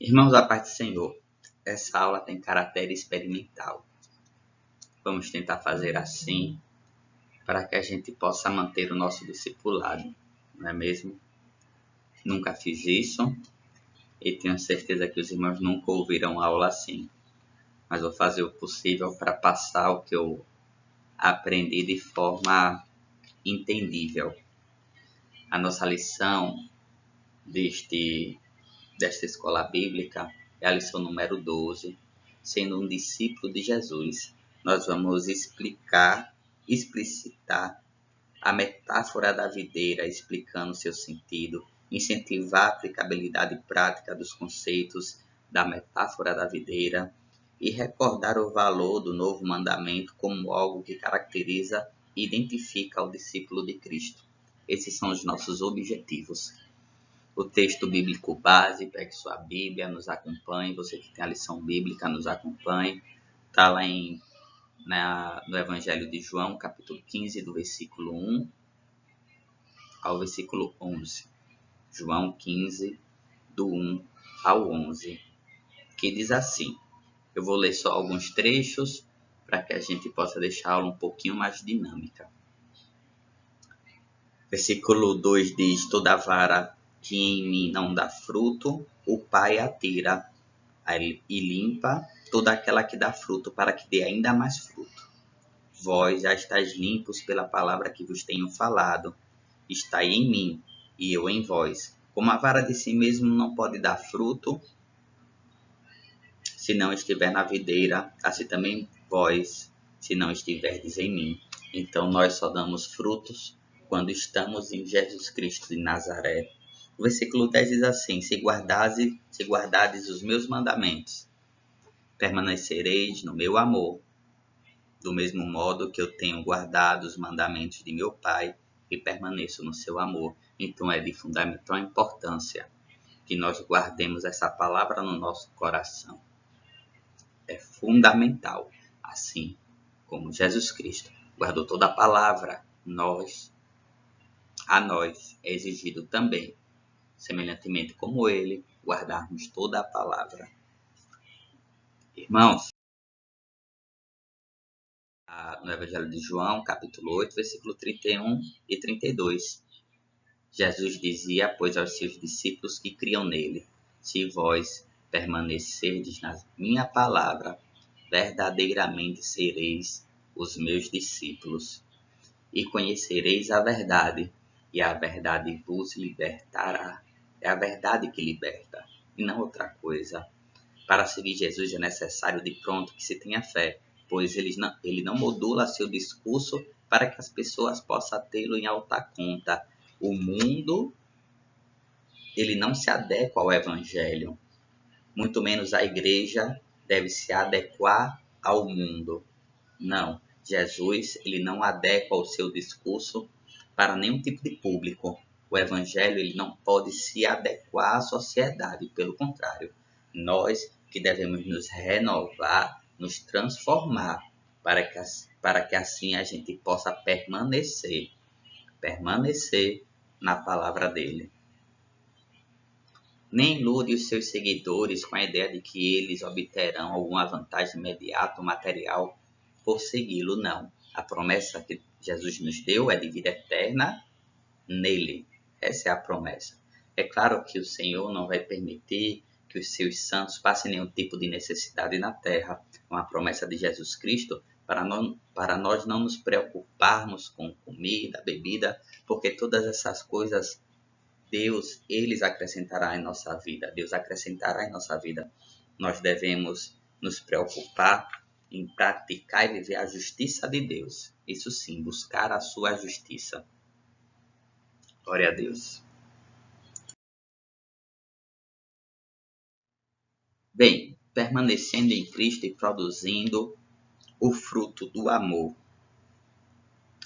Irmãos da paz do Senhor, essa aula tem caráter experimental. Vamos tentar fazer assim para que a gente possa manter o nosso discipulado, não é mesmo? Nunca fiz isso e tenho certeza que os irmãos nunca ouviram aula assim. Mas vou fazer o possível para passar o que eu aprendi de forma entendível. A nossa lição desta escola bíblica é a lição número 12, sendo um discípulo de Jesus. Nós vamos explicitar a metáfora da videira, explicando seu sentido, incentivar a aplicabilidade prática dos conceitos da metáfora da videira e recordar o valor do novo mandamento como algo que caracteriza e identifica o discípulo de Cristo. Esses são os nossos objetivos. O texto bíblico base, pegue sua Bíblia, nos acompanhe. Você que tem a lição bíblica, nos acompanhe. Está lá no Evangelho de João, capítulo 15, do versículo 1 ao versículo 11. João 15, do 1 ao 11, que diz assim. Eu vou ler só alguns trechos para que a gente possa deixá-la um pouquinho mais dinâmica. Versículo 2 diz: toda vara que em mim não dá fruto, o Pai a tira e limpa toda aquela que dá fruto, para que dê ainda mais fruto. Vós já estáis limpos pela palavra que vos tenho falado. Estai em mim e eu em vós. Como a vara de si mesmo não pode dar fruto, se não estiver na videira, assim também vós, se não estiverdes em mim. Então nós só damos frutos quando estamos em Jesus Cristo de Nazaré. O versículo 10 diz assim: se guardardes os meus mandamentos, permanecereis no meu amor, do mesmo modo que eu tenho guardado os mandamentos de meu Pai e permaneço no seu amor. Então é de fundamental importância que nós guardemos essa palavra no nosso coração. É fundamental, assim como Jesus Cristo guardou toda a palavra, a nós é exigido também, semelhantemente como ele, guardarmos toda a palavra. Irmãos, no Evangelho de João, capítulo 8, versículo 31 e 32, Jesus dizia, pois, aos seus discípulos que criam nele: se vós permanecerdes na minha palavra, verdadeiramente sereis os meus discípulos, e conhecereis a verdade, e a verdade vos libertará. É a verdade que liberta, e não outra coisa. Para seguir Jesus é necessário de pronto que se tenha fé, pois ele não modula seu discurso para que as pessoas possam tê-lo em alta conta. O mundo, ele não se adequa ao Evangelho, muito menos a igreja deve se adequar ao mundo. Não, Jesus ele não adequa o seu discurso para nenhum tipo de público. O Evangelho ele não pode se adequar à sociedade, pelo contrário. Nós que devemos nos renovar, nos transformar, para que assim a gente possa permanecer na palavra dele. Nem ilude os seus seguidores com a ideia de que eles obterão alguma vantagem imediata ou material por segui-lo, não. A promessa que Jesus nos deu é de vida eterna nele. Essa é a promessa. É claro que o Senhor não vai permitir que os seus santos passem nenhum tipo de necessidade na terra. É uma promessa de Jesus Cristo para nós não nos preocuparmos com comida, bebida, porque todas essas coisas Deus, eles acrescentará em nossa vida. Deus acrescentará em nossa vida. Nós devemos nos preocupar em praticar e viver a justiça de Deus. Isso sim, buscar a sua justiça. Glória a Deus. Bem, permanecendo em Cristo e produzindo o fruto do amor.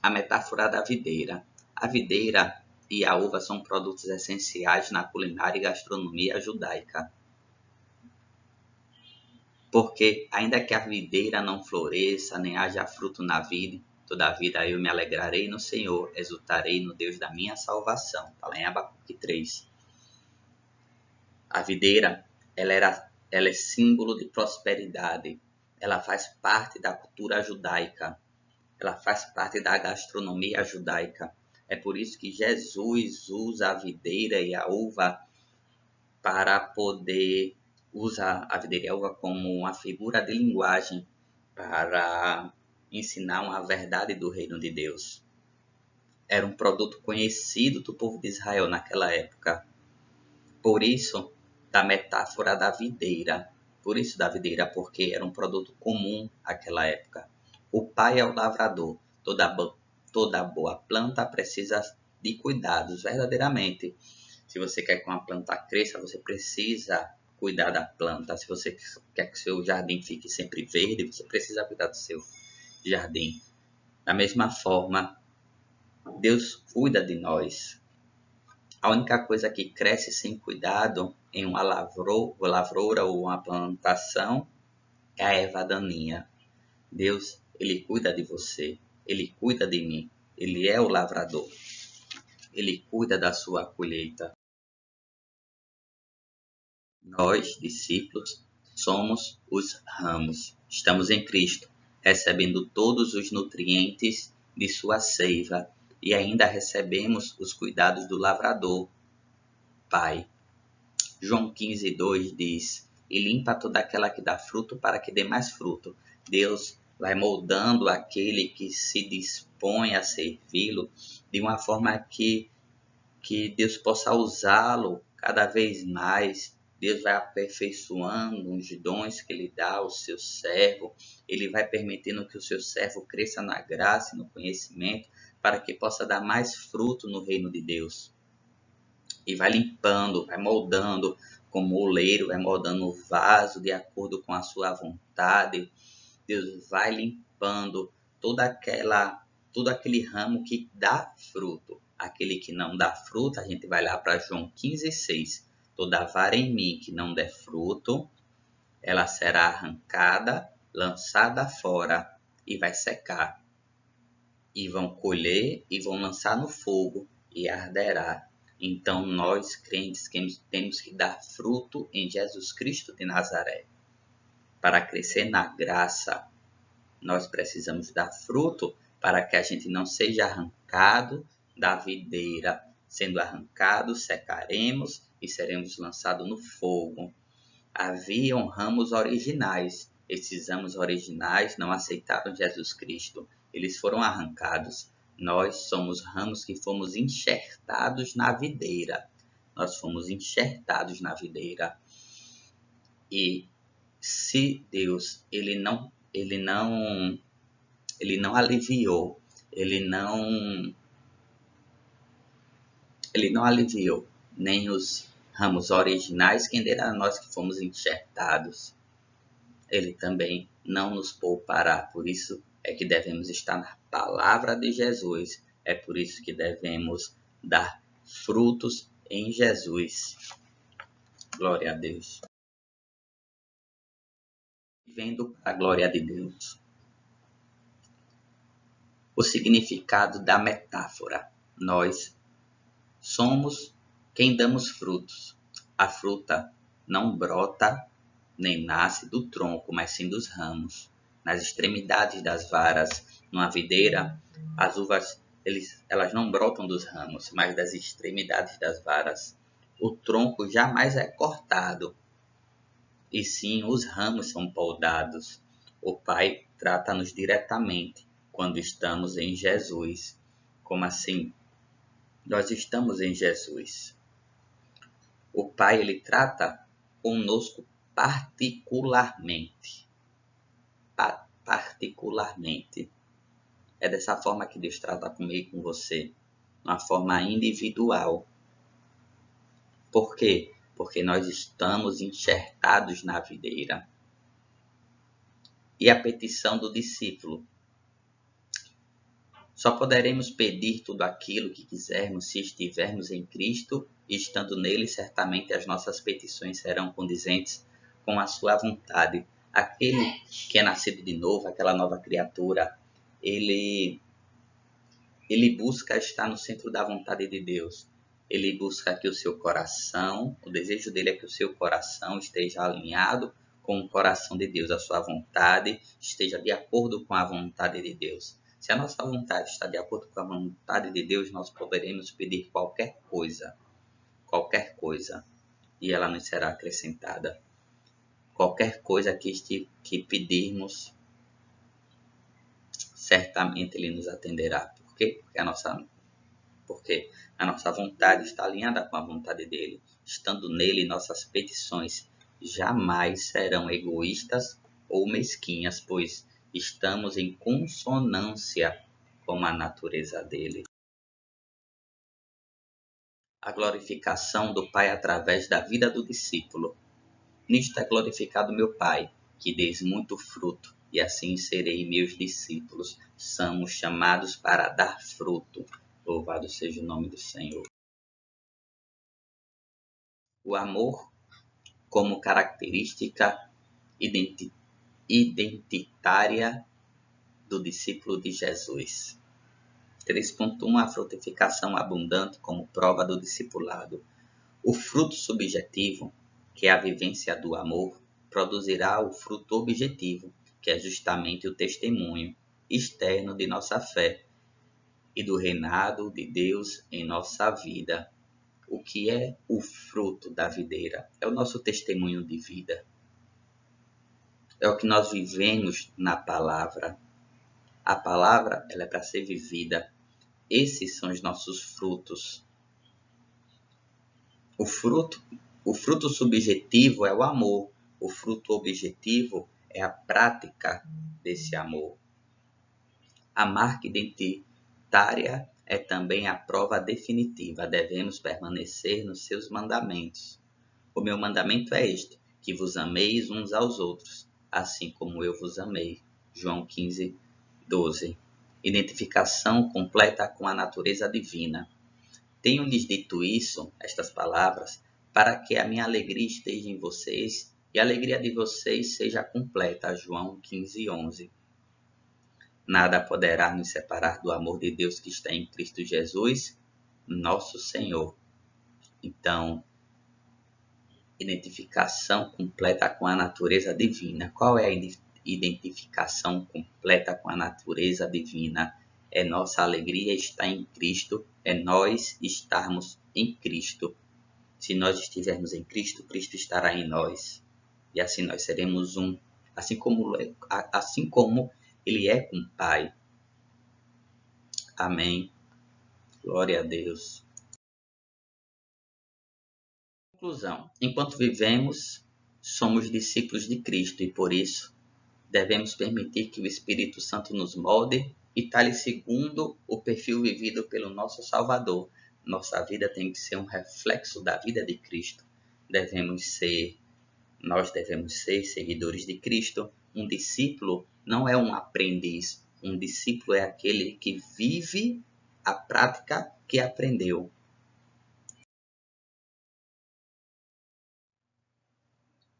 A metáfora da videira. A videira e a uva são produtos essenciais na culinária e gastronomia judaica. Porque, ainda que a videira não floresça, nem haja fruto na vide, todavia eu me alegrarei no Senhor, exultarei no Deus da minha salvação. Está lá em Abacuque 3. A videira ela é símbolo de prosperidade. Ela faz parte da cultura judaica. Ela faz parte da gastronomia judaica. É por isso que Jesus usa a videira e a uva para poder usar a videira e a uva como uma figura de linguagem para ensinar uma verdade do reino de Deus. Era um produto conhecido do povo de Israel naquela época. Por isso, da metáfora da videira. Por isso da videira, porque era um produto comum naquela época. O pai é o lavrador. Toda boa planta precisa de cuidados, verdadeiramente. Se você quer que uma planta cresça, você precisa cuidar da planta. Se você quer que seu jardim fique sempre verde, você precisa cuidar do seu jardim. Da mesma forma, Deus cuida de nós. A única coisa que cresce sem cuidado em uma lavoura ou uma plantação é a erva daninha. Deus, Ele cuida de você, Ele cuida de mim, Ele é o lavrador, Ele cuida da sua colheita. Nós, discípulos, somos os ramos. Estamos em Cristo, recebendo todos os nutrientes de sua seiva e ainda recebemos os cuidados do lavrador, Pai. João 15:2 diz: e limpa toda aquela que dá fruto para que dê mais fruto. Deus vai moldando aquele que se dispõe a servi-lo de uma forma que Deus possa usá-lo cada vez mais. Deus vai aperfeiçoando os dons que Ele dá ao seu servo. Ele vai permitindo que o seu servo cresça na graça e no conhecimento para que possa dar mais fruto no reino de Deus. E vai limpando, vai moldando, como o oleiro vai moldando o vaso de acordo com a sua vontade. Deus vai limpando todo aquele ramo que dá fruto. Aquele que não dá fruto, a gente vai lá para João 15:6. Toda vara em mim que não der fruto, ela será arrancada, lançada fora e vai secar. E vão colher e vão lançar no fogo e arderá. Então nós, crentes, temos que dar fruto em Jesus Cristo de Nazaré. Para crescer na graça, nós precisamos dar fruto para que a gente não seja arrancado da videira. Sendo arrancado, secaremos e seremos lançados no fogo. Haviam ramos originais. Esses ramos originais não aceitaram Jesus Cristo. Eles foram arrancados. Nós somos ramos que fomos enxertados na videira. Nós fomos enxertados na videira. E se Deus, ele não aliviou, ele não aliviou nem os ramos originais, quem dera a nós que fomos enxertados. Ele também não nos poupará. Por isso é que devemos estar na palavra de Jesus. É por isso que devemos dar frutos em Jesus. Glória a Deus. Vivendo para a glória de Deus. O significado da metáfora. Nós somos quem damos frutos. A fruta não brota nem nasce do tronco, mas sim dos ramos. Nas extremidades das varas, numa videira, as uvas elas não brotam dos ramos, mas das extremidades das varas. O tronco jamais é cortado, e sim os ramos são podados. O Pai trata-nos diretamente quando estamos em Jesus. Como assim? Nós estamos em Jesus. O Pai, ele trata conosco particularmente. Particularmente. É dessa forma que Deus trata comigo e com você. Uma forma individual. Por quê? Porque nós estamos enxertados na videira. E a petição do discípulo. Só poderemos pedir tudo aquilo que quisermos se estivermos em Cristo, e estando nele, certamente as nossas petições serão condizentes com a sua vontade. Aquele que é nascido de novo, aquela nova criatura, ele busca estar no centro da vontade de Deus. Ele busca que o seu coração, o desejo dele é que o seu coração esteja alinhado com o coração de Deus, a sua vontade esteja de acordo com a vontade de Deus. Se a nossa vontade está de acordo com a vontade de Deus, nós poderemos pedir qualquer coisa, e ela nos será acrescentada. Qualquer coisa que pedirmos, certamente Ele nos atenderá. Por quê? Porque a nossa vontade está alinhada com a vontade dEle. Estando nele, nossas petições jamais serão egoístas ou mesquinhas, pois estamos em consonância com a natureza dEle. A glorificação do Pai através da vida do discípulo. Nisto é glorificado meu Pai, que deis muito fruto, e assim serei meus discípulos. Somos chamados para dar fruto. Louvado seja o nome do Senhor. O amor como característica identitária do discípulo de Jesus. 3.1 A frutificação abundante como prova do discipulado. O fruto subjetivo, que é a vivência do amor, produzirá o fruto objetivo, que é justamente o testemunho externo de nossa fé e do reinado de Deus em nossa vida. O que é o fruto da videira? É o nosso testemunho de vida. É o que nós vivemos na palavra. A palavra, ela é para ser vivida. Esses são os nossos frutos. O fruto subjetivo é o amor. O fruto objetivo é a prática desse amor. A marca identitária é também a prova definitiva. Devemos permanecer nos seus mandamentos. O meu mandamento é este, que vos ameis uns aos outros, assim como eu vos amei. João 15:12. Identificação completa com a natureza divina. Tenho-lhes dito isso, estas palavras, para que a minha alegria esteja em vocês e a alegria de vocês seja completa. João 15:11. Nada poderá nos separar do amor de Deus que está em Cristo Jesus, nosso Senhor. Então, identificação completa com a natureza divina. Qual é a identificação completa com a natureza divina? É nossa alegria estar em Cristo, é nós estarmos em Cristo. Se nós estivermos em Cristo, Cristo estará em nós. E assim nós seremos um, assim como Ele é com o Pai. Amém. Glória a Deus. Conclusão. Enquanto vivemos, somos discípulos de Cristo e por isso devemos permitir que o Espírito Santo nos molde e talhe segundo o perfil vivido pelo nosso Salvador. Nossa vida tem que ser um reflexo da vida de Cristo. Nós devemos ser seguidores de Cristo. Um discípulo não é um aprendiz. Um discípulo é aquele que vive a prática que aprendeu.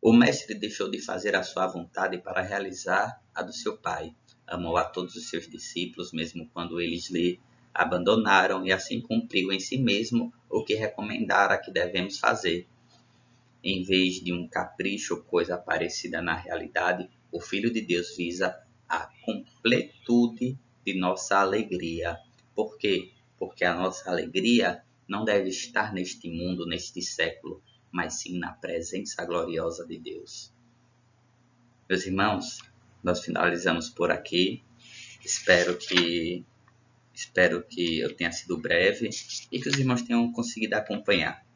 O mestre deixou de fazer a sua vontade para realizar a do seu Pai. Amou a todos os seus discípulos, mesmo quando eles lhe abandonaram, e assim cumpriu em si mesmo o que recomendara que devemos fazer. Em vez de um capricho ou coisa parecida na realidade, o Filho de Deus visa a completude de nossa alegria. Por quê? Porque a nossa alegria não deve estar neste mundo, neste século, mas sim na presença gloriosa de Deus. Meus irmãos, nós finalizamos por aqui. Espero que eu tenha sido breve e que os irmãos tenham conseguido acompanhar.